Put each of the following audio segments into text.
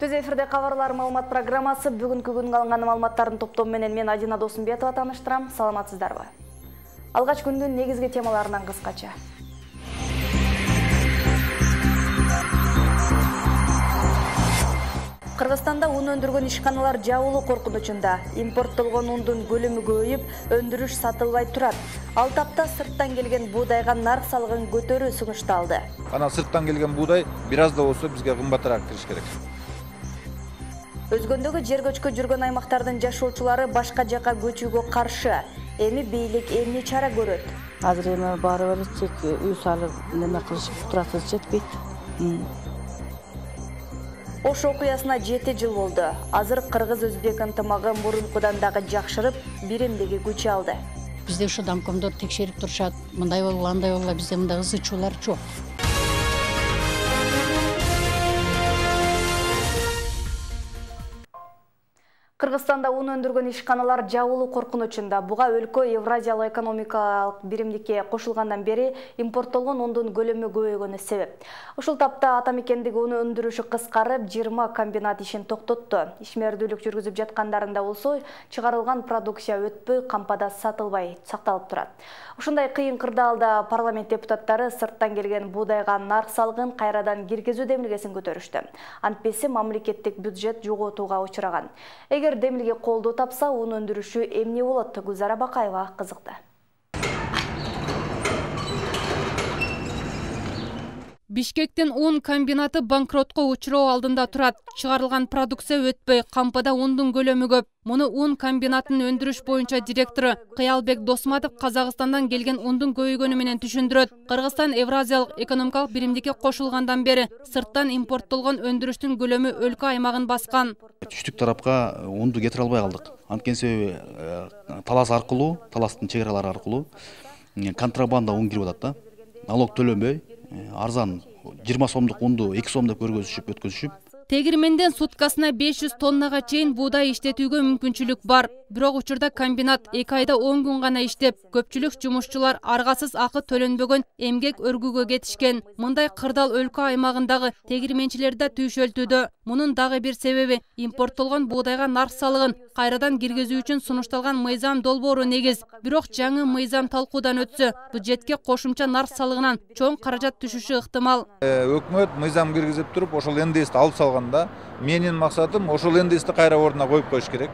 Түз эфирде кабарлар маалымат программасы бүгүнкү күнгө алынган маалыматтардын топтому менен мен Адина Досумбетова тааныштырам. Саламатсыздарбы? Алгач күндүн негизги темаларынан кыскача. Кыргызстанда un өндүргөн ишканалар жабылуу коркунучунда. Импорттолгон ундун көлөмү көбөйүп, өндүрүш сатылбай турат. Ал тапта сырттан келген буудайга нарк салыгын көтөрүү сунушталды. Ана сырттан келген буудай бир аз да болсо бизге кымбатыраак кириш керек. Өзгөндөгү жер көчкө жүргөн аймактардын жашоочулары башка жакка көчүүгө каршы. Эми бийлик эмне чара көрөт? Азыр эми баары бир чек үй салып неме кылышып турасыз жетпейт. Ош окуясына 7 жыл болду. Азыр кыргыз-өзбек ынтымагы мурункудан дагы жакшырып, биримдиги күч алды. Бизде ушу домкомдор текшерип турушат. Мындай болду, андай болду, бизде мындай ызычуулар жок. Кыргызстанда un өндүргөн ишканалар жабылуу коркунучунда. Буга өлкө Евразиялык экономикалык биримдикке кошулгандан бери импорттолгон ундун көлөмү көбөйгөнү себеп. Ушул тапта ата мекендеги un өндүрүшү кыскарып, 20 комбинат ишин токтотту. Ишмердүүлүк жүргүзүп жаткандарында болсо, чыгарылган продукция өтпөй, кампада сатылбай сакталып турат. Ушундай кыйын кырдаалда парламент депутаттары сырттан келген буудайга нарк салыгын кайрадан киргизүү демилгесин көтөрүштү. Антпесе мамлекеттик бюджет жоготууга учураган. Эгер демилге колдоо тапса, un өндүрүшү эмне болот? Гүлзара Бакаева кызыкты. Бишкектин un комбинаты банкротко учуроо алдында турат. Чыгарылган продукция өтпөй, кампада ундун көлөмү көп. Муну un комбинатын өндүрүш боюнча директору Кыялбек Досматов Казакстандан келген ундун көбөйгөнү менен түшүндүрөт. Кыргызстан Евразиялык экономикалык биримдикке кошулгандан бери сырттан импорттолгон өндүрүштүн көлөмү өлкө аймагын баскан. Түштүк тарапка унду кетире албай калдык. Анткени себеби таластын чек аралары аркылуу контрабанда un кирип атат да. Налог төлөнбөй, арзан 20 сомдук унду 2 сом деп өткөзүшүп. Тегирменден суткасына 500 тоннага чейин буудай иштетүүгө мүмкүнчүлүк бар. Бирок учурда комбинат 2 айда 10 күн гана иштеп, көпчүлүк жумушчулар аргасыз акы төлөнбөгөн эмгек өргүүгө кетишкен. Мындай кырдаал өлкө аймагындагы тегирменчилерди да түйшөлтүүдө. Мунун дагы бир себеби импорттолгон буудайга нарк салыгын кайрадан киргизүү үчүн сунушталган мыйзам долбоору негиз. Бирок жаңы мыйзам талкуудан өтсө, бюджетке кошумча нарк салыгынан чоң каражат түшүшү ыктымал. Өкмөт мыйзам киргизип туруп, ошол НДСти алып салганда, менин максатым ошол НДСти кайра ордуна коюп коюш керек.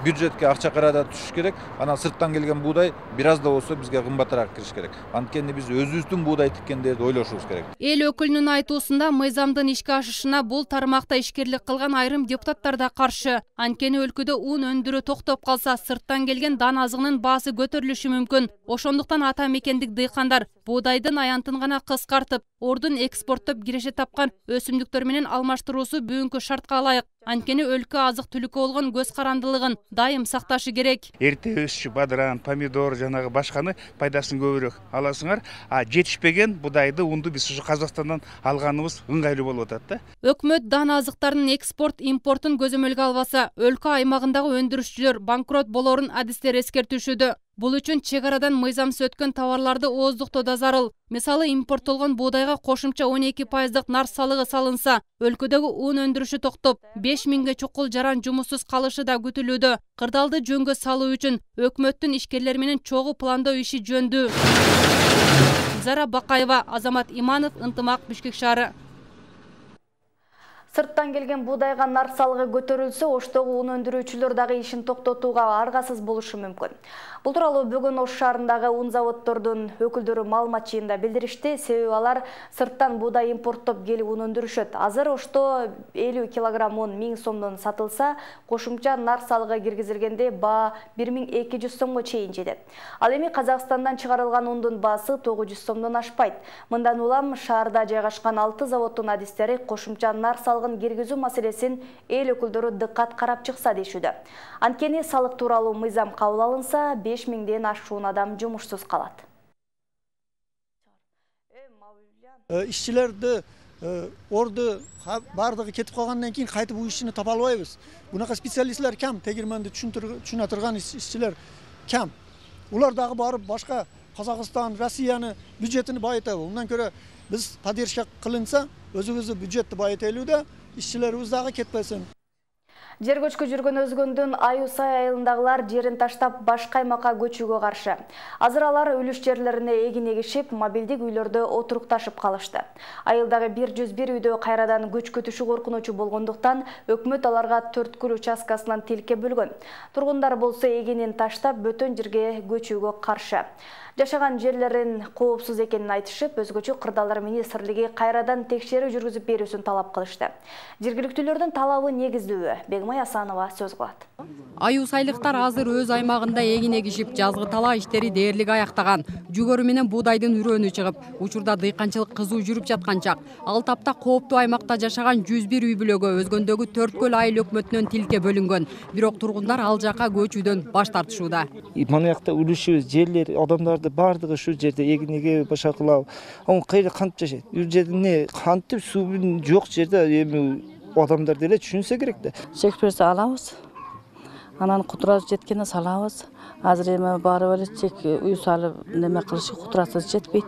Бюджетке акча карада түшүш керек. Анан сырттан келген буудай бир аз да болсо бизге кымбатыраак кириш керек. Анткени биз өзүбүздүн буудай тиккендерди ойлошубуз керек. Эл өкүлүнүн айтуусунда мыйзамдын ишке ашышына бул тармакта ишкерлик кылган айрым депутаттар да каршы. Анткени өлкөдө un өндүрүү токтоп калса, сырттан келген дан азыгынын баасы көтөрүлүшү мүмкүн. Ошондуктан ата мекендик дыйкандар буудайдын аянтын гана кыскартып, ордун экспорттоп киреше тапкан өсүмдүктөр менен алмаштыруусу бүгүнкү шартка ылайык. Анткени өлкө азык түлүккө болгон көз карандылыгын дайым сакташы керек. Эрте өсүчү бадыран, помидор, жанагы башканы пайдасын көбүрөөк аласыңар. Жетишпеген будайды, унду биз ушу Казакстандан алганыбыз ыңгайлуу болуп атат да. Өкмөт дан азыктардын экспорт, импортун көзөмөлгө албаса, өлкө аймагындагы өндүрүшчүлөр банкрот болорун адистер эскертишүүдө. Бул үчүн чек арадан мыйзамсыз өткөн товарларды ооздуктоодо зарыл. Мисалы, импорттолгон буудайга кошумча 12% нарк салыгы салынса, өлкөдөгү un өндүрүшү токтоп, 5000ге чукул жаран жумуссуз калышы да күтүлүүдө. Кырдаалды жөнгө салуу үчүн өкмөттүн ишкерлер менен чогуу пландоо иши жөндүү. Зара Бакаева, Азамат Иманов, Ынтымак, Бишкек шаары. Сырттан келген буудайга нарк салыгы көтөрүлсө, Оштогу un өндүрүүчүлөр дагы ишин токтотууга аргасыз болушу мүмкүн. Бул тууралуу бүгүн Ош шаарындагы un заводдордун өкүлдөрү маалымат жыйында билдиришти. Себеби алар сырттан буудай импорттоп келип un өндүрүшөт. Азыр Ошто 50 килограмм un 1000 сомдон сатылса, кошумча нарк салыгы киргизилгенде баа 1200 сомго чейин жетет. Ал эми Казакстандан чыгарылган ундун баасы 900 сомдон ашпайт. Мындан улам шаарда жайгашкан 6 заводдун адистери кошумча нарк салыгын киргизүү маселесин эл өкүлдөрү дыккат карап чыкса дешүүдө. Анткени салык тууралуу мыйзам кабыл алынса, 5000ден ашуун адам жумушсуз калат. Ишчилерди орду бардыгы кетип калгандан кийин кайтып бул ишчини таба албайбыз. Бунака специалисттер кем, тегирменди түшүнө турган ишчилер кем. Улар дагы барып башка Қазақстан, Россияны бюджетini байытабы. Ondan көре biz поддержка кылынса, өзүбүздү бюджетти байытелүүдө ишчилерибиз дагы кетпесин. Жер көчкү жүргөн өзгөндүн Аюсай айылындагылар жерин таштап башка аймакка көчүүгө каршы. Азыр алар үлүш жерлерине эгин эгишип, мобилдик үйлөрдө отурукташып калышты. Айылдагы 101 үйдө кайрадан көч көтүшү коркунучу болгондуктан өкмөт аларга 4 участкасынан тилке бөлгөн. Тургундар болсо эгинин таштап бөтөн жерге көчүүгө каршы. Жашаган жерлерин коопсуз экенин айтышып, өзгөчө кырдаалдар министрлиги кайрадан текшерүү жүргүзүп берүүсүн талап кылышты. Жергиликтүүлөрдүн талабы негиздүү. Бегмай Асанова сөз кылат. Аюсайлыктар азыр өз аймагында эгин эгишип, жазгы тала иштери дээрлик аяктаган. Жүгөрү менен буудайдын үрөнү чыгып, учурда дыйканчылык кызуу жүрүп жаткан чак. Ал тапта кооптуу аймакта жашаган 101 үй бүлөгө өзгөндөгү 4 айыл өкмөтүнөн тилке бөлүнгөн. Бирок тургундар ал жака көчүүдөн баш тартышууда. Мына жакта үлүшүбүз, жерлер, адамдарды бардыгы шу жерде эгин эгип башакылап. Ал кайда кантип жашайт? Үй жерде кантип суу жок жерде эми адамдар деле түшүнсө керек да. Чекпирсе алабыз. Анан кутурасы жеткенде салабыз. Азыр эми баары эле чек үй салып неме кылышы кутурасы жетпейт.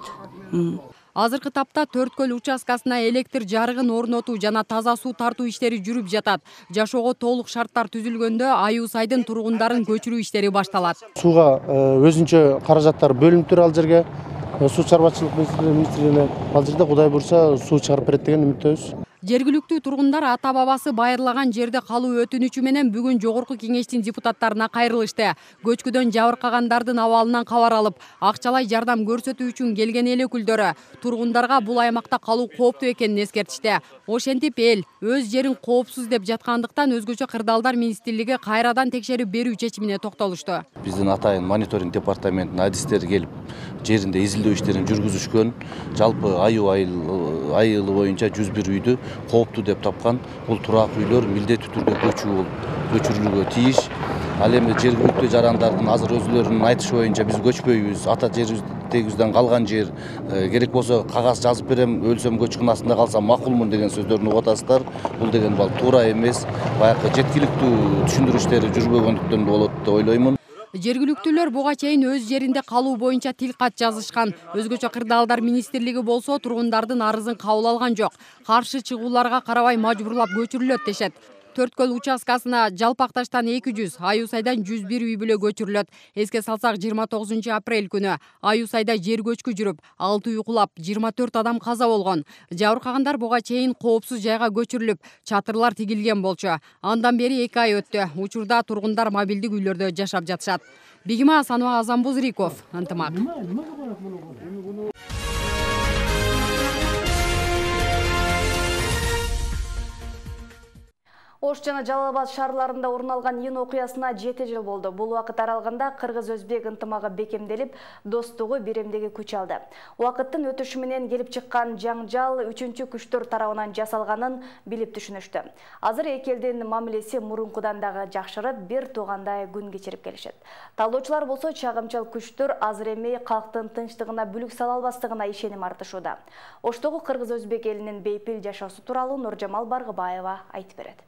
Азыркы тапта Төрткөл участкасына электр жарыгын орнотуу жана таза суу тартуу иштери жүрүп жатат. Жашоого толук шарттар түзүлгөндө Аюсайдын тургундарын көчүрүү иштери башталат. Сууга өзүнчө каражаттар бөлүнүп тур ал жерге. Суу чарбачылык министрлигине ал жерде Кудай бурса суу чыгарып берет деген үмүттөбүз. Жергиликтүү тургундар ата бабасы байырлаган жерде калуу өтүнүчү менен бүгүн жогорку кеңештин депутаттарына кайрылышты. Көчкүдөн жабыркагандардын абалынан кабар алып, акчалай жардам көрсөтүү үчүн келген эл өкүлдөрү тургундарга бул аймакта калуу кооптуу экенин эскертишти. Ошентип эл өз жерин коопсуз деп жаткандыктан өзгөчө кырдаалдар министрлиги кайрадан текшерип берүү чечимине токтолушту. Биздин атайын мониторинг департаментинин адистери келип жеринде изилдөө иштерин жүргүзүшкөн. Жалпы айылы боюнча 101 үйдү кооптуу деп тапкан. Бул турак үйлөр милдеттүү түрдө көчүрүлүүгө тийиш. Ал эми жергиликтүү жарандардын азыр өзүлөрүнүн айтышы боюнча биз көчпөйбүз, ата жерибизден калган жер, керек болсо кагаз жазып берем, өлсөм көчкүн астында калсам макулмун деген сөздөрүн угуп атасыздар. Бул деген туура эмес. Баягы жеткиликтүү түшүндүрүштөр жүрбөгөндүктөн болот деп ойлоймун. Жергиликтүүлөр буга чейин өз жеринде калуу боюнча тил кат жазышкан. Өзгөчө кырдаалдар министрлиги болсо тургундардын арызын кабыл алган жок. Каршы чыгууларга карабай мажбурлап көчүрүлөт дешет. Төрткөл участкасына Жалпакташтан 200, Аюсайдан 101 үй бүлө көчүрүлөт. Эске салсак 29 апрель күнү Аюсайда жер көчкү жүрүп, 6 үй кулап, 24 адам каза болгон. Жабыркагандар буга чейин коопсуз жайга көчүрүлүп, чатырлар тигилген болчу. Андан бери 2 ай өттү. Учурда тургундар мобилдик үйлөрдө жашап жатышат. Бегима Асанова, Азан Бузриков, Ынтымак. Ош жана Жалал Абад шаарларында орун алган ин окуясына 7 жыл болду. Бул убакыт аралыгында кыргыз-өзбек ынтымагы бекемделип, достугу биремдиги күч алды. Убакыттын өтүшү менен келип чыккан жаңжал 3-чү күчтөр тарабынан жасалганын билип түшүнүштү. Азыр эки элдин мамилеси мурункудан дагы жакшырып, бир туугандай күн кечирип келишет. Талдоочулар болсо чагымчал күчтөр азыр эми калктын тынчтыгына бүлүк сала албастыгына ишеним артышууда. Оштогу кыргыз-өзбек элинин бейпил жашоосу тууралуу Нуржамал Баргыбаева айтып берет.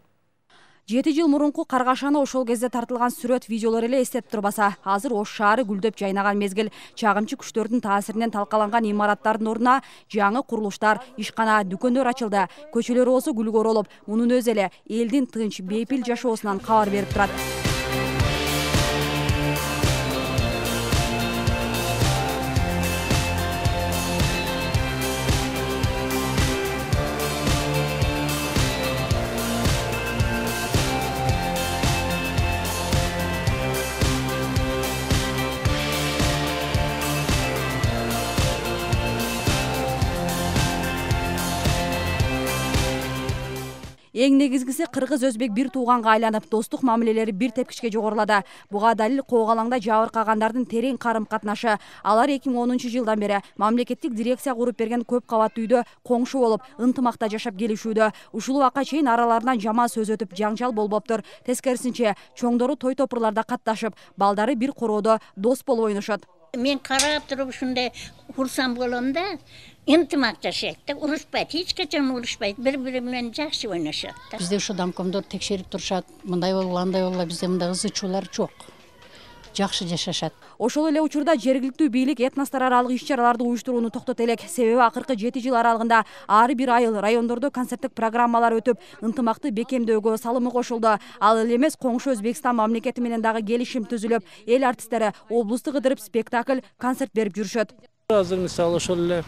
7 жыл мурунку каргашаны ошол кезде тартылган сүрөт видеолор эле эстетип турбаса, азыр Ош шаары гүлдөп жайнаган мезгил. Чагымчы күчтөрдүн таасиринен талкаланган имараттардын ордуна жаңы курулуштар, ишкана, дүкөндөр ачылды. Көчөлөр болсо гүлгө оролуп, мунун өзү эле элдин тынч, бейпил жашоосунан кабар берип турат. Эң негизгиси кыргыз-өзбек бир тууганга айланып, достук мамилелери бир тепкичке жогорулады. Буга далил Коогалаңда жабыркагандардын терең карым-катнашы. Алар 2010 жылдан бери мамлекеттик дирекция куруп берген көп кабаттуу үйдө коңшу болуп, ынтымакта жашап келишүүдө. Ушул убакка чейин араларынан жаман сөз өтүп, жаңжал болбоптур. Тескерисинче, чоңдору той топурларда катташып, балдары бир короодо дос болуп ойношот. Мен карап туруп ушундай курсам болом да, ынтымак жашайт да, урушпайт, эч качан урушпайт, бири-бири менен жакшы ойношот да. Бизде ушу домкомдор текшерип турушат, мындай болду, андай болду, бизде мындай ызы чуулар жок. жакшы жашашат. Ошол эле учурда жергиликтүү бийлик этностор аралык иш-чараларды уюштурууну токтото элек. Себеби акыркы 7 жыл аралыгында ар бир айыл райондордо концерттик программалар өтүп, ынтымакты бекемдөөгө салымы кошулду. Ал эле эмес, коңшу Өзбекстан мамлекети менен дагы келишим түзүлүп, эл артисттери облусту кыдырып спектакль, концерт берип жүрүшөт. Азыр мисалы ошол эле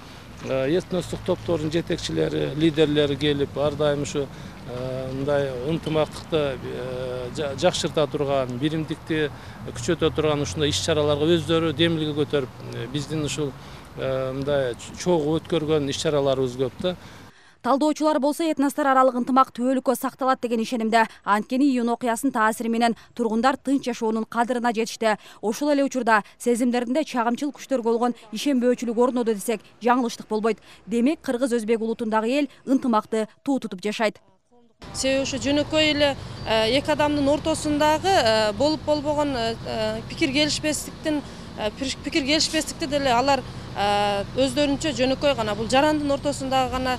этностук топтордун жетекчилери, лидерлери келип, ар дайым ушу мындай ынтымактыкты жакшырта турган, биримдикти күчөтө турган ушундай иш-чараларга өздөрү демилге көтөрүп, биздин ушул мындай чогуу өткөргөн иш-чараларыбыз көп да. Талдоочулар болсо этностор аралык ынтымак түбөлүккө сакталат деген ишенимде. Анткени июнь окуясынын таасири менен тургундар тынч жашоонун кадырына жетишти. Ошол эле учурда сезимдеринде чагымчыл күчтөр болгон ишенбөөчүлүк орноду десек жаңылыштык болбойт. Демек кыргыз өзбек улутундагы эл ынтымакты туу тутуп жашайт. Себеби ушу жөнөкөй эле эки адамдын ортосундагы болуп болбогон пикир келишпестикти деле алар өздөрүнчө жөнөкөй гана бул жарандын ортосундагы гана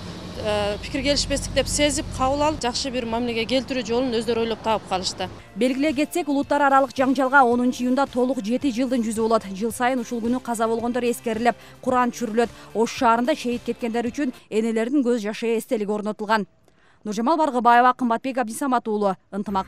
пикир келишпестик деп сезип кабыл алып, жакшы бир мамилеге келтирүү жолун өздөрү ойлоп таап калышты. Белгилей кетсек, улуттар аралык жаңжалга 10 июнда толук 7 жылдын жүзү болот. Жыл сайын ушул күнү каза болгондор эскерилип, Куран чүрүлөт. Ош шаарында шейит кеткендер үчүн энелердин көз жашы эстелиги орнотулган. Нуржамал Баргыбаева, Кымбатбек Абдисамат уулу, ынтымак.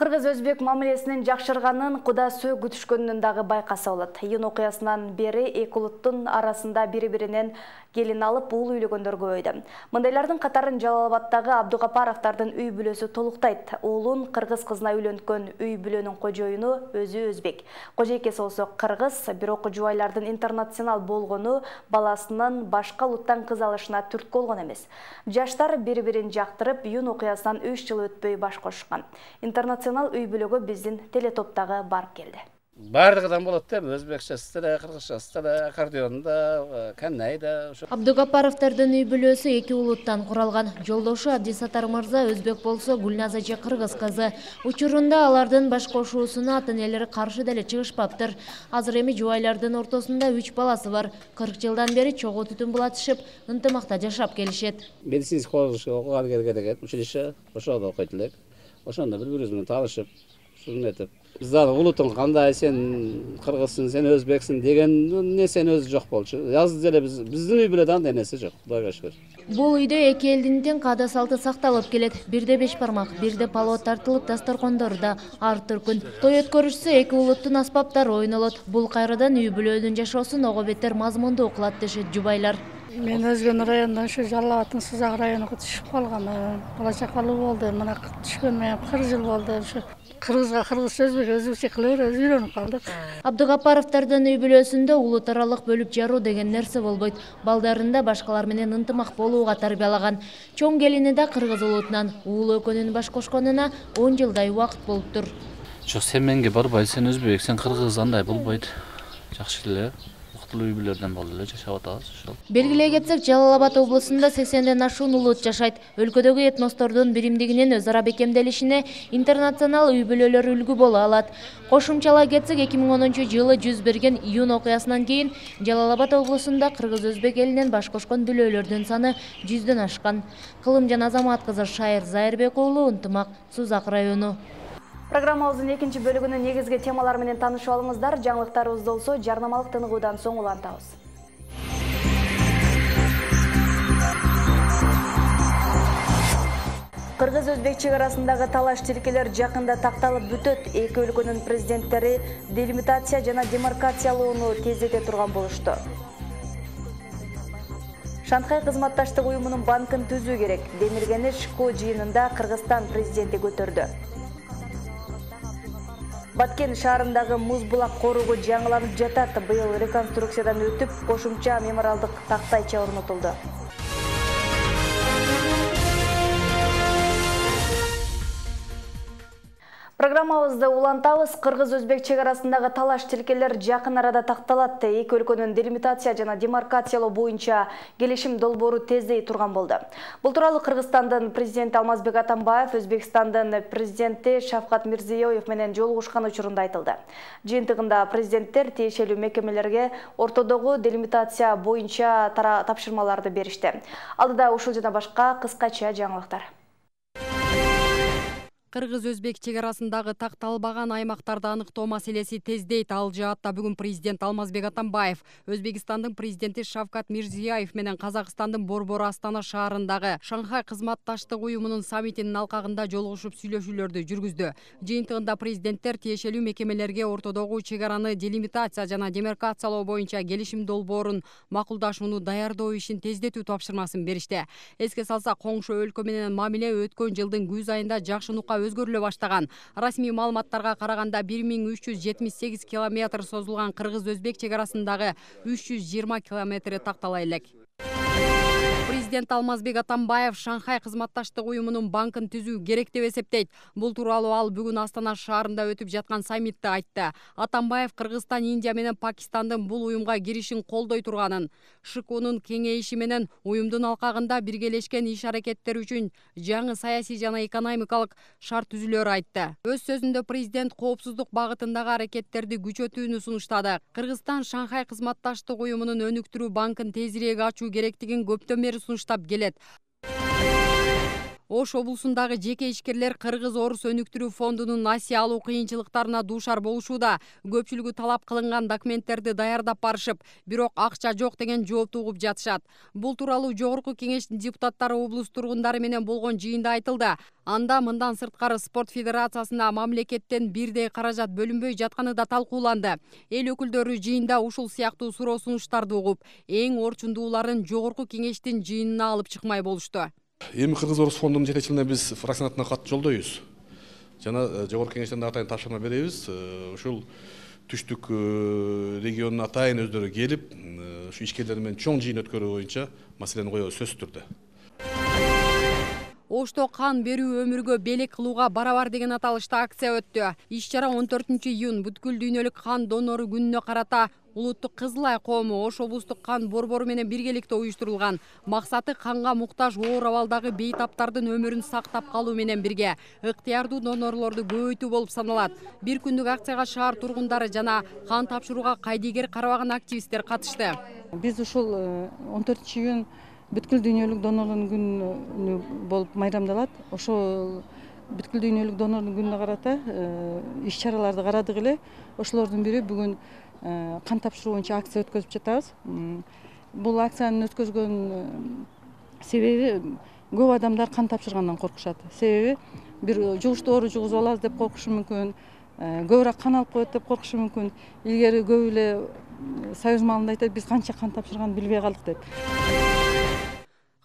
Кыргыз-өзбек мамилесинин жакшырганын куда сөө күтүшкөнүн дагы байкаса болот. Июнь окуясынан бери эки улуттун арасында бири-биринен келин алып уул үйлөгөндөр көбөйдү. Мындайлардын катарын Жалал-Абадтагы Абдугапаровдардын үй бүлөсү толуктайт. Уулун кыргыз кызына үйлөнткөн үй бүлөнүн кожоюну өзү өзбек. Кожойкеси болсо кыргыз, бирок жубайлардын интернационал болгону баласынын башка улуттан кыз алышына түрткү болгон эмес. Жаштар бири-бирин жактырып, июнь окуясынан 3 жыл өтпөй баш кошушкан. Интернационал үй бүлөгө биздин телетоптагы барып келди. Бардыгыдан болот да, өзбекчеси да, кыргызчасы да, аккордеон да, каннай да. Абдугапаровдардын үй бүлөсү эки улуттан куралган. Жолдошу Абдисатар мырза өзбек болсо, Гүлназ эже кыргыз кызы. Учурунда алардын баш кошуусуна ата-энелери каршы деле чыгышпаптыр. Азыр эми жубайлардын ортосунда 3 баласы бар. 40 жылдан бери чогуу түтүн булатышып, ынтымакта жашап келишет. Медицинский колледж окуган келген, училище ошондо окуйт элек. Ошондо бири-бирибиз менен таанышып, ушуну этип, биздагы улутуң кандай, сен кыргызсың, сен өзбексиң деген нерсенин өзү жок болчу. Азыр деле биздин үй бүлөдө андай нерсе жок, Кудайга шүгүр. Бул үйдө эки элдин тең каада салты сакталып келет. Бирде 5 бармак, бирде палоо тартылып, дасторкондор да ар түркүн. Той өткөрүшсө эки улуттун аспаптары ойнолот. Бул кайрадан үй бүлөнүн жашоосун ого бетер мазмундуу кылат дешет жубайлар. Мен өзгөн райондан ушу Жалал-Абадтын Сызак районуна түшүп калгам. Бала чакалуу болду. Мына түшкөнүмө 40 жыл болду. Ушу кыргызга кыргызча, өзбекче кылып үйрөнүп калдык. Абдугапаровдардын үй бүлөсүндө улут аралык бөлүп жаруу деген нерсе болбойт. Балдарында башкалар менен ынтымак болууга тарбиялаган. Чоң келини да кыргыз улутунан, уул экөөнүн баш кошконуна 10 жылдай убакыт болуптур. Жок, сен менге барбай, сен өзбек, сен кыргыз, андай болбойт. Жакшы эле. Үй бүлөлөрдөн болду эле жашап атабыз ошол. Белгилей кетсек, Жалал-Абад облусунда 80ден ашуун улут жашайт. Өлкөдөгү этностордун биримдигинин өз ара бекемделишине интернационал үй бүлөлөр үлгү боло алат. Кошумчалай кетсек, 2010 жылы жүз берген июнь окуясынан кийин Жалал-Абад облусунда кыргыз-өзбек элинен баш кошкон бүлөлөрдүн саны 100дөн ашкан. Кылымжан Азамат кызы Шайыр Зайырбек уулу, Ынтымак, Сузак району. Программабыздын экинчи бөлүгүнүн негизги темалары менен таанышып алыңыздар. Жаңылыктарыбыз болсо жарнамалык тыныгуудан соң улантабыз. Кыргыз-өзбек чек арасындагы талаш тилкелер жакында такталып бүтөт. Эки өлкөнүн президенттери делимитация жана демаркациялоону тездете турган болушту. Шанхай кызматташтык уюмунун банкын түзүү керек. Демиргени ШКО жыйынында Кыргызстан президенти көтөрдү. Баткен шаарындагы муз булак корого жаңыланып жатат. Быйыл реконструкциядан өтүп, кошумча мемориалдык тактайча орнотулду. Программабызды улантабыз. Кыргыз-өзбек чек арасындагы талаш тилкелер жакын арада такталат. Эки өлкөнүн делимитация жана демаркациялоо боюнча келишим долбоору тездей турган болду. Бул тууралуу Кыргызстандын президенти Алмазбек Атамбаев Өзбекстандын президенти Шавкат Мирзиёев менен жолугушкан учурунда айтылды. Жыйынтыгында президенттер тиешелүү мекемелерге ортодогу делимитация боюнча тапшырмаларды беришти. Алдыда ушул жана башка кыскача жаңылыктар. Кыргыз-өзбек чегарасындагы такталбаган аймактарды аныктоо маселеси тездейт. Ал жаатта бүгүн президент Алмазбек Атамбаев, Өзбекстандын президенти Шавкат Мирзияев менен Казакстандын Борбор Астана шаарындагы Шанхай кызматташтык уюмунун саммитинин алкагында жолугушуп сүйлөшүүлөрдү жүргүздү. Жыйынтыгында президенттер тиешелүү мекемелерге ортодогу чегараны делимитация жана демаркациялоо боюнча келишим долбоорун макулдашууну даярдоо ишин тездетүү тапшырмасын беришти. Эске салсак, коңшу өлкө менен мамиле өткөн жылдын күз айында жакшынукка өзгөрүлө баштаган. Расмий маалыматтарга караганда 1378 километр созулган Кыргыз-Өзбек чегарасындагы 320 километри тактала элек. Президент Алмазбек Атамбаев Шанхай кызматташтык уюмунун банкын түзүү керек деп эсептейт. Бул тууралуу ал бүгүн Астана шаарында өтүп жаткан саммитте айтты. Атамбаев Кыргызстан, Индия менен Пакистандын бул уюмга киришин колдой турганын, ШКУнун кеңейиши менен уюмдун алкагында биргелешкен иш-аракеттер үчүн жаңы саясий жана экономикалык шарт түзүлөөрү айтты. Өз сөзүндө президент коопсуздук багытындагы аракеттерди күчөтүүнү сунуштады. Кыргызстан Шанхай кызматташтык уюмунун өнүктүрүү банкын тезирээк ачуу керектигин көптөн бери сунуштап келет. Ош облусундагы жеке ишкерлер Кыргыз Орус өнүктүрүү фондунун насие алуу кыйынчылыктарына дуушар болушууда. Көпчүлүгү талап кылынган документтерди даярдап барышып, бирок акча жок деген жоопту угуп жатышат. Бул тууралуу Жогорку Кеңештин депутаттары облус тургундары менен болгон жыйында айтылды. Анда мындан сырткары спорт федерациясына мамлекеттен бирдей каражат бөлүнбөй жатканы да талкууланды. Эл өкүлдөрү жыйында ушул сыяктуу суроо сунуштарды угуп, эң орчундууларын Жогорку Кеңештин жыйынына алып чыкмай болушту. Эми Кыргыз Орус фондунун жетекчилигине биз фракциянатына кат жолдойбуз. Жана Жогорку Кеңештен атайын тапшырма беребиз. Ушул түштүк регионун атайын өздөрү келип, ушу ишкерлер менен чоң жыйын өткөрүү боюнча маселени коёбуз сөзсүз түрдө. Ошто кан берүү өмүргө белек кылууга барабар деген аталышта акция өттү. Иш-чара 14-июнь бүткүл дүйнөлүк кан донору күнүнө карата Улуттук Кызыл Ай коому Ош облустук кан борбору менен биргеликте уюштурулган. Максаты канга муктаж оор абалдагы бейтаптардын өмүрүн сактап калуу менен бирге ыктыярдуу донорлорду көбөйтүү болуп саналат. Бир күндүк акцияга шаар тургундары жана кан тапшырууга кайдыгер карабаган активисттер катышты. Биз ушул 14-июнь бүткүл дүйнөлүк донорлордун күнү болуп майрамдалат. Ошол бүткүл дүйнөлүк донорлордун күнүнө карата иш-чараларды карадык эле. Ошолордун бири бүгүн кан тапшыруу боюнча акция өткөзүп жатабыз. Бул акцияны өткөзгөн себеби көп адамдар кан тапшыргандан коркушат. Себеби бир жугуштуу оору жугузуп алабыз деп коркушу мүмкүн, көбүрөөк кан алып коет деп коркушу мүмкүн. Илгери көп эле союз маалында айтат, биз канча кан тапшырганын билбей калдык деп.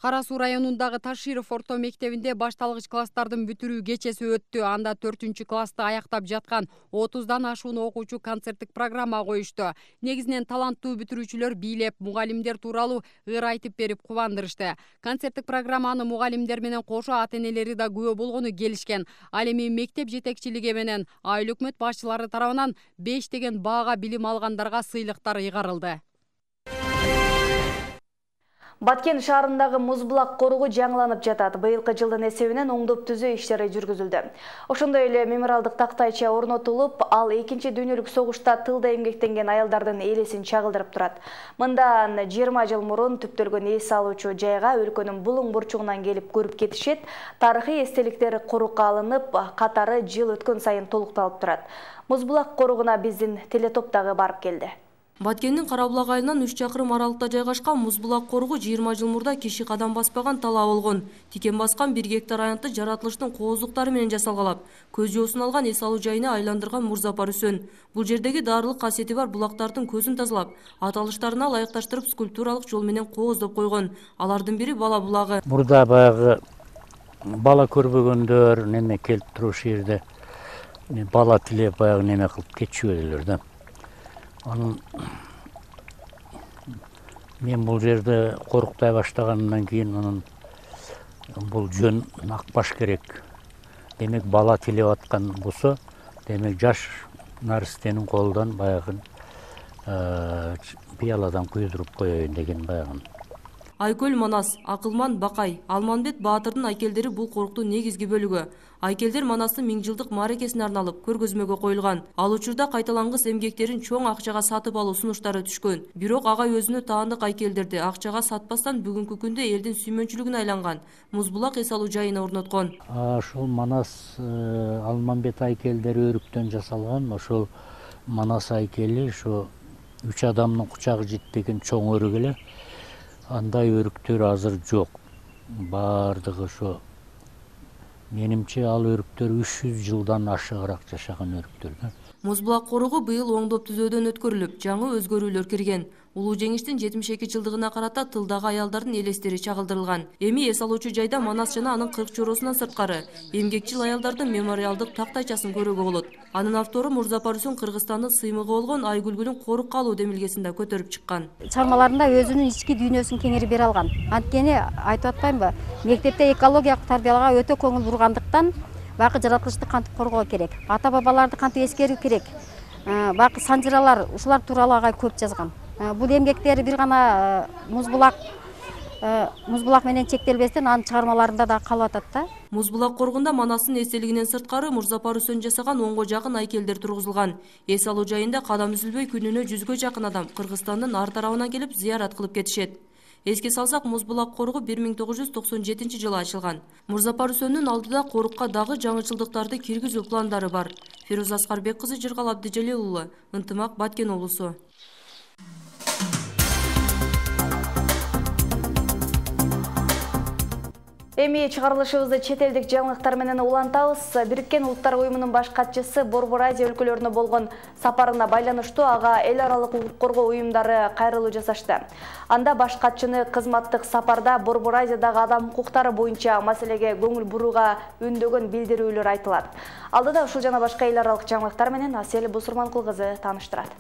Кара Суу районундагы Таширов орто мектебинде башталгыч класстардын бүтүрүү кечеси өттү. Анда 4-классты аяктап жаткан 30дан ашуун окуучу концерттик программа коюшту. Негизинен таланттуу бүтүрүүчүлөр бийлеп, мугалимдер тууралуу ыр айтып берип кубандырышты. Концерттик программаны мугалимдер менен кошо ата-энелери да күбө болгону келишкен. Ал эми мектеп жетекчилиги менен айыл өкмөт башчылары тарабынан 5 деген баага билим алгандарга сыйлыктар ыйгарылды. Баткен шаарындагы музбулак коругу жаңыланып жатат. Быйылкы жылдын эсебинен оңдоп түзөө иштери жүргүзүлдү. Ошондой эле мемориалдык тактайча орнотулуп, ал 2 дүйнөлүк согушта тылда эмгектенген аялдардын элесин чагылдырып турат. Мындан 20 жыл мурун түптөлгөн эс алуучу жайга өлкөнүн булуң бурчугунан келип көрүп кетишет. Тарыхый эстеликтер корукка алынып, катары жыл өткөн сайын толукталып турат. Музбулак коругуна биздин телетоптогу барып келди. Баткендин Карабулак айынан 3 чакырым аралыкта жайгашкан музбулак коругу 20 жыл мурда киши кадам баспаган тала болгон. Тикен баскан 1 гектар аянтты жаратылыштын кооздуктары менен жасалгалап, көз жоосун алган эс алуу жайына айландырган Мурзапар Үсөн. Бул жердеги даарылык касиети бар булактардын көзүн тазалап, аталыштарына ылайыкташтырып скульптуралык жол менен кооздоп койгон. Алардын бири Бала булагы. Мурда баягы бала көрбөгөндөр неме келип турушу жерде бала тилеп баягы неме кылып кетишүүдүлөр да. Мен бул жерде коруктай баштагандан кийин анан бул жөн акбаш керек. Демек бала тилеп аткан болсо, демек жаш наристенин колунан баягы пыяладан күйдүрүп коеюн деген баягы. Айкөл Манас, Акылман Бакай, Алманбет Баатырдын айкелдери бул коруктун негизги бөлүгү. Айкелдер Манастын 1000 жылдык мааракесине арналып көргөзмөгө коюлган. Ал учурда кайталангыс эмгектерин чоң акчага сатып алуу сунуштары түшкөн. Бирок агай өзүнө таандык айкелдерди акчага сатпастан бүгүнкү күндө элдин сүймөнчүлүгүнө айланган Музбулак эс алуу жайына орноткон. Ошол Манас Алманбет айкелдери өрүктөн жасалган. Ошол Манас айкели ушу 3 адамдын кучагы жетпеген чоң өрүк эле. Андай өрүктөр азыр жок. Бардыгы ошо менимче ал өрүктөр 300 жылдан ашыгыраак жашаган өрүктөр. Музбулак коругу быйыл оңдоп түзөөдөн өткөрүлүп, жаңы өзгөрүүлөр кирген. Улуу жеңиштин 72 жылдыгына карата тылдагы аялдардын элестери чагылдырылган. Эми эс алуучу жайда Манас жана анын 40 чоросунан сырткары эмгекчил аялдардын мемориалдык тактайчасын көрүүгө болот. Анын автору Мурзапарусун Кыргызстандын сыймыгы болгон Айгүлгүлүн корук калуу демилгесинде көтөрүп чыккан. Чыгармаларында өзүнүн ички дүйнөсүн кеңири бере алган. Анткени айтып атпаймынбы, мектепте экологиялык тарбияларга өтө көңүл бургандыктан бакы жараткычты кантип коргоо керек, ата бабаларды кантип эскерүү керек, бакы санжыралар ушулар тууралуу агай көп жазган. Бул эмгектери бир гана Музбулак менен чектелбестен анын чыгармаларында да калып атат да. Музбулак коргунда Манастын эстелигинен сырткары Мурзапарусун жасаган 10го жакын айкелдер тургузулган. Эс алуу жайында кадам үзүлбөй күнүнө 100гө жакын адам Кыргызстандын ар тарабынан келип зыярат кылып кетишет. Эске салсак, Музбулак коругу 1997 жылы ачылган. Мурзапарусөндүн алдыда корукка дагы жаңычылдыктарды киргизүү пландары бар. Фируза Аскарбек кызы, Жыргал Абдижалил уулу, Ынтымак, Баткен облусу. Эми чыгарылышыбызды чет элдик жаңылыктар менен улантабыз. Бириккен Улуттар уюмунун баш катчысы Борбор Азия өлкөлөрүнө болгон сапарына байланыштуу ага эл аралык укук коргоо уюмдары кайрылуу жасашты. Анда баш катчыны кызматтык сапарда Борбор Азиядагы адам укуктары боюнча маселеге көңүл бурууга үндөгөн билдирүүлөр айтылат. Алдыда ушул жана башка эл аралык жаңылыктар менен Асель Бусурманкул кызы тааныштырат.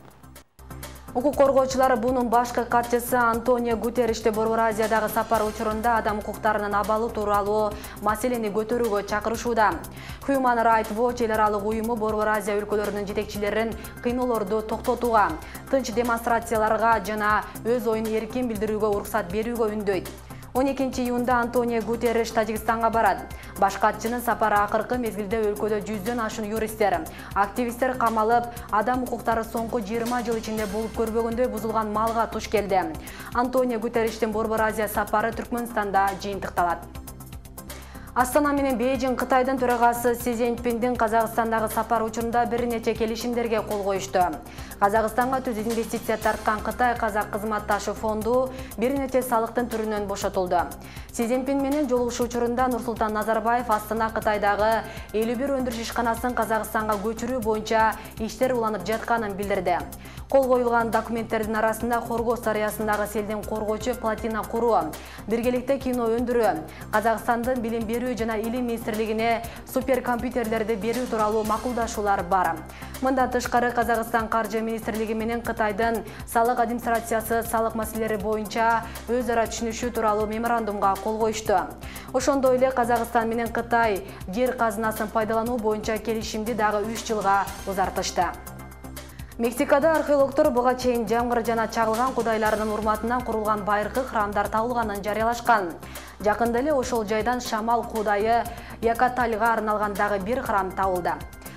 Укук коргоочулар бунун башкы катчысы Антонио Гутерришти Борбор Азиядагы сапар учурунда адам укуктарынын абалы тууралуу маселени көтөрүүгө чакырышууда. Human Rights Watch эл аралык уюму Борбор Азия өлкөлөрүнүн жетекчилерин кыйноолорду токтотууга, тынч демонстрацияларга жана өз оюн эркин билдирүүгө уруксат берүүгө үндөйт. 12 июнда Антонио Гутерриш Тажикстанга барат. Баш катчынын сапары акыркы мезгилде өлкөдө 100дөн ашуун юристтер, активисттер камалып, адам укуктары соңку 20 жыл ичинде болуп көрбөгөндөй бузулган малга туш келди. Антонио Гутерриштин Борбор Азия сапары Түркмөнстанда жыйынтыкталат. Астана менен Бейжиң Кытайдын төрагасы Си Цзиньпиндин Казакстандагы сапар учурунда бир нече келишимдерге кол коюшту. Казакстанга түз инвестиция тарткан Кытай Казак кызматташы фонду бир нече салыктын түрүнөн бошотулду. Си Цзиньпин менен жолугушуу учурунда Нурсултан Назарбаев Астана Кытайдагы 51 өндүрүш ишканасын Казакстанга көчүрүү боюнча иштер уланып жатканын билдирди. Кол коюлган документтердин арасында Хоргоз дарыясындагы селдин коргоочу плотина куруу, биргеликте кино өндүрүү, Казакстандын билим берүү жана илим министрлигине суперкомпьютерлерди берүү тууралуу макулдашуулар бар. Мындан тышкары Казакстан каржы министрлиги менен Кытайдын салык администрациясы салык маселелери боюнча өз ара түшүнүшүү тууралуу меморандумга кол коюшту. Ошондой эле Казакстан менен Кытай жер казынасын пайдалануу боюнча келишимди дагы 3 жылга узартышты. Мексикада археологдор буга чейин жамгыр жана чагылган кудайларынын урматынан курулган байыркы храмдар табылганын жарыялашкан. Жакында эле ошол жайдан Шамал кудайы Якатальга арналган дагы бир храм табылды.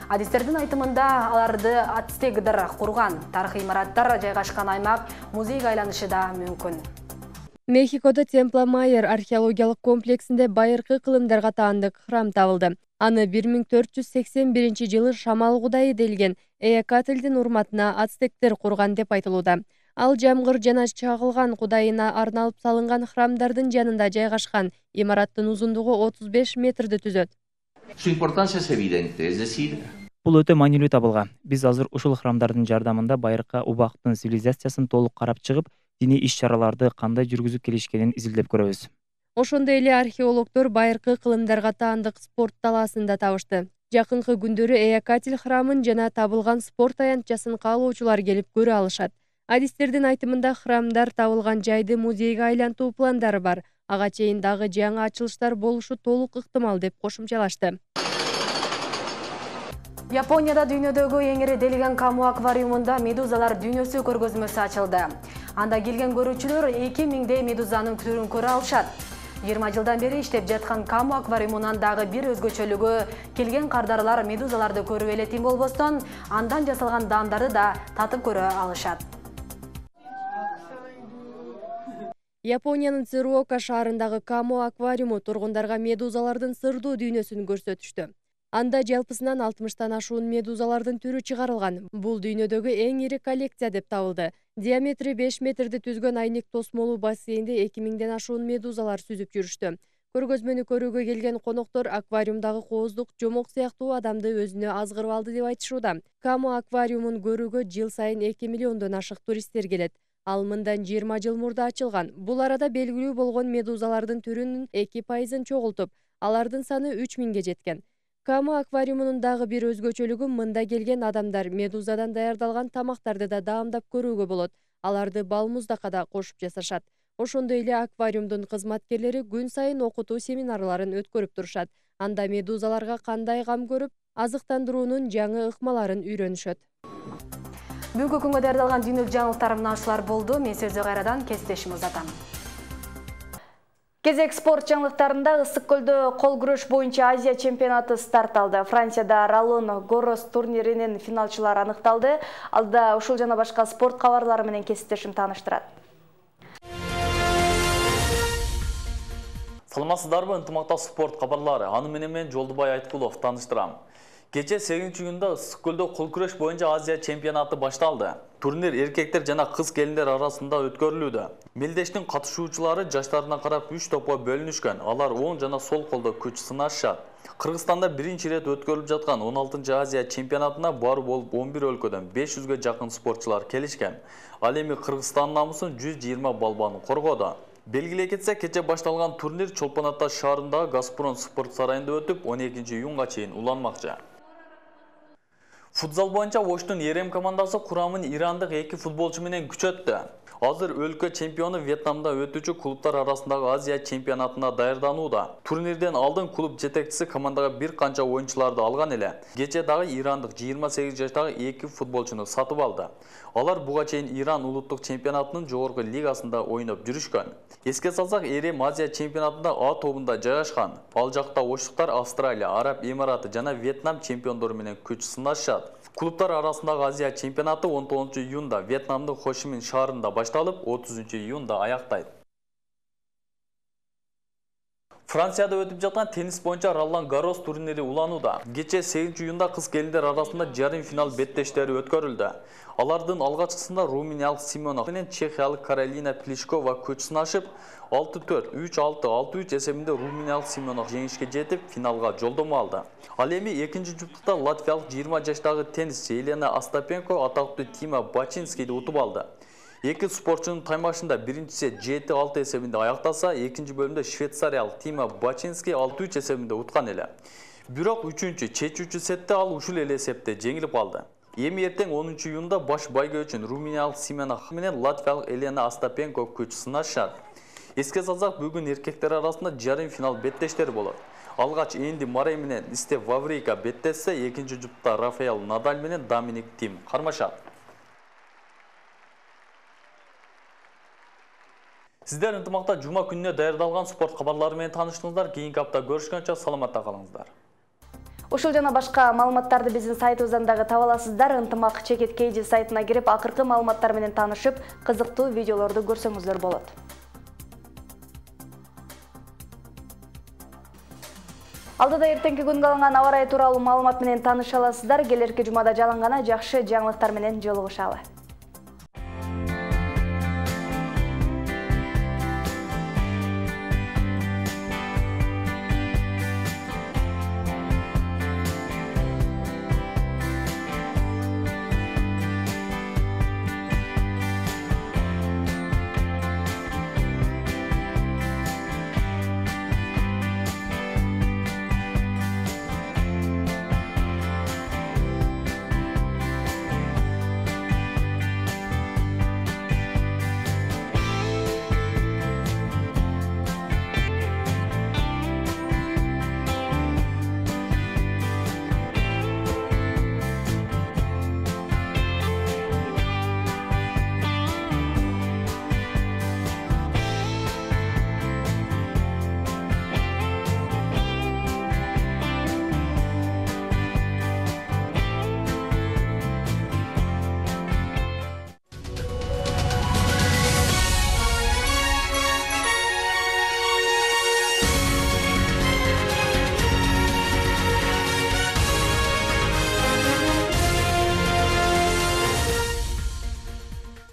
Адистердин айтымында аларды ацтектер курган. Тарыхый имараттар жайгашкан аймак музейге айланышы да мүмкүн. Мехикодо Темпломайер археологиялык комплексинде байыркы кылымдарга таандык храм табылды. Аны 1481 жылы Шамал кудайы делген Эякатлдин урматына ацтектер курган деп айтылууда. Ал жамгыр жана чагылган кудайына арналып салынган храмдардын жанында жайгашкан. Имараттын узундугу 35 метрди түзөт. Бул өтө маанилүү табылга. Биз азыр ушул храмдардын жардамында байыркы убактын цивилизациясын толук карап чыгып, диний иш-чараларды кандай жүргүзүп келишкенин изилдеп көрөбүз. Ошондой эле археологдор байыркы кылымдарга таандык спорт талаасын да табышты. Жакынкы күндөрү Эякатл храмын жана табылган спорт аянтчасын каалоочулар келип көрө алышат. Адистердин айтымында храмдар табылган жайды музейге айлантуу пландары бар. Ага чейин дагы жаңы ачылыштар болушу толук ыктымал деп кошумчалашты. Японияда дүйнөдөгү эң ири делген каму аквариумунда медузалар дүйнөсү көргөзмөсү ачылды. Анда келген көрүүчүлөр 2000 медузанын түрүн көрө алышат. 20 жылдан бери иштеп жаткан Камо аквариумунан дагы бир өзгөчөлүгү келген кардарлар медузаларды көрүп элетин болбостон, андан жасалган даамдарды да татып көрө алышат. Япониянын Цуруока шаарындагы Камо аквариуму тургундарга медузалардын сырдуу дүйнөсүн көрсөтүштү. Анда жалпысынан 60тан ашуун медузалардын түрү чыгарылган. Бул дүйнөдөгү эң ири коллекция деп табылды. Диаметри 5 метрди түзгөн айнек тосмолуу бассейнде 2000ден ашуун медузалар сүзүп жүрүштү. Көргөзмөнү көрүүгө келген коноктор аквариумдагы кооздук жомок сыяктуу адамды өзүнө азгырып алды деп айтышууда. Камо аквариумун көрүүгө жыл сайын 2 миллиондон ашык туристтер келет. Ал мындан 20 жыл мурда ачылган. Бул арада белгилүү болгон медузалардын түрүнүн 2% чогултуп, алардын саны 3000ге жеткен. Камо аквариумунун дагы бир өзгөчөлүгү мында келген адамдар медузадан даярдалган тамактарды да даамдап көрүүгө болот. Аларды бал муздакка кошуп жасашат. Ошондой эле аквариумдун кызматкерлери күн сайын окутуу семинарларын өткөрүп турушат. Анда медузаларга кандай кам көрүп, азыктандыруунун жаңы ыкмаларын үйрөнүшөт. Бүгүнкү күнгө даярдалган дүйнөлүк жаңылыктар мына ушулар болду. Мен сөздү кайрадан кесиптешим узатам. Кезек спорт жаңылыктарында ысык көлдө кол күрөш боюнча Азия чемпионаты старт алды. Францияда Роллон Горос турниринин финалчылары аныкталды. Алда ушул жана башка спорт кабарлары менен кесиптешим тааныштырат. Саламатсыздарбы, ынтымакта спорт кабарлары. Аны менен мен Жолдубай Айткулов тааныштырам. Кече 8-июнда ысык көлдө кол күрөш боюнча Азия чемпионаты башталды. Турнир эркектер жана кыз келиндер арасында өткөрүлүүдө. Мелдештин катышуучулары жаштарына карап 3 топко бөлүнүшкөн. Алар оң жана сол колдо күч сынашат. Кыргызстанда биринчи ирет өткөрүлүп жаткан 16-чы Азия чемпионатына баары болуп 11 өлкөдөн 500ге жакын спортчулар келишкен. Ал эми Кыргызстан намысын 120 балбан коргоду. Белгилей кетсек, кече башталган турнир Чолпон Ата шаарындагы Газпром спорт сарайында өтүп, 12-июнга чейин уланмакчы. Футзал боюнча Оштун Ерем командасы курамын ирандык 2 футболчу менен күчөттү. Азыр өлкө чемпиону Вьетнамда өтүүчү клубтар арасындагы Азия чемпионатына даярданууда. Турнирден алдын клуб жетекчиси командага бир канча оюнчуларды алган эле. Кече дагы ирандык 28 жаштагы 2 футболчуну сатып алды. Алар буга чейин Иран улуттук чемпионатынын жогорку лигасында ойноп жүрүшкөн. Эске салсак, Ерем Азия чемпионатында А тобунда жайгашкан. Ал жакта оштуктар Австралия, Араб Эмираты жана Вьетнам чемпиондору менен күч сынашат. Клубтар арасындагы Азия чемпионаты 19-июнда Вьетнамдын Хошимин шаарында башталып, 30-июнда аяктайт. Францияда өтүп жаткан теннис боюнча Роллон Гарос турнири уланууда. Кече 8-июнда кыз келиндер арасында жарым финал беттештери өткөрүлдү. Алардын алгачкысында румыниялык Симонов менен чехиялык Каролина Плишкова күч сынашып, 6-4, 3-6, 6-3 эсебинде румыниялык Симонов жеңишке жетип, финалга жолдомо алды. Ал эми экинчи жуптукта латвиялык 20 жаштагы теннисчи Елена Остапенко атактуу Тима Бачинскийди утуп алды. Эки спортчунун таймашында биринчиси 7-6 эсебинде аяктаса, экинчи бөлүмдө швейцариялык Тима Бачинский 6-3 эсебинде уткан эле. Бирок үчүнчү, чечүүчү сетте ал ушул эле эсепте жеңилип алды. Эми эртең 10-июнда баш байга үчүн румыниялык Симонов менен латвиялык Елена Остапенко күч сынашат. Эске салсак, бүгүн эркектер арасында жарым финал беттештери болот. Алгач Энди Марей менен Стеф Ваврика беттешсе, экинчи жуптта Рафаэл Надаль менен Доминик Тим кармашат. Сиздер ынтымакта жума күнүнө даярдалган спорт кабарлары менен тааныштыңыздар. Кийинки апта көрүшкөнчө саламатта калыңыздар. Ушул жана башка маалыматтарды биздин сайтыбыздан дагы таба аласыздар. Ынтымак Чекит Кейджи сайтына кирип, акыркы маалыматтар менен таанышып, кызыктуу видеолорду көрсөңүздөр болот. Алдыда эртеңки күнгө алынган аба ырайы тууралуу маалымат менен тааныша аласыздар. Келерки жумада жалангана жакшы жаңылыктар менен жолугушалы.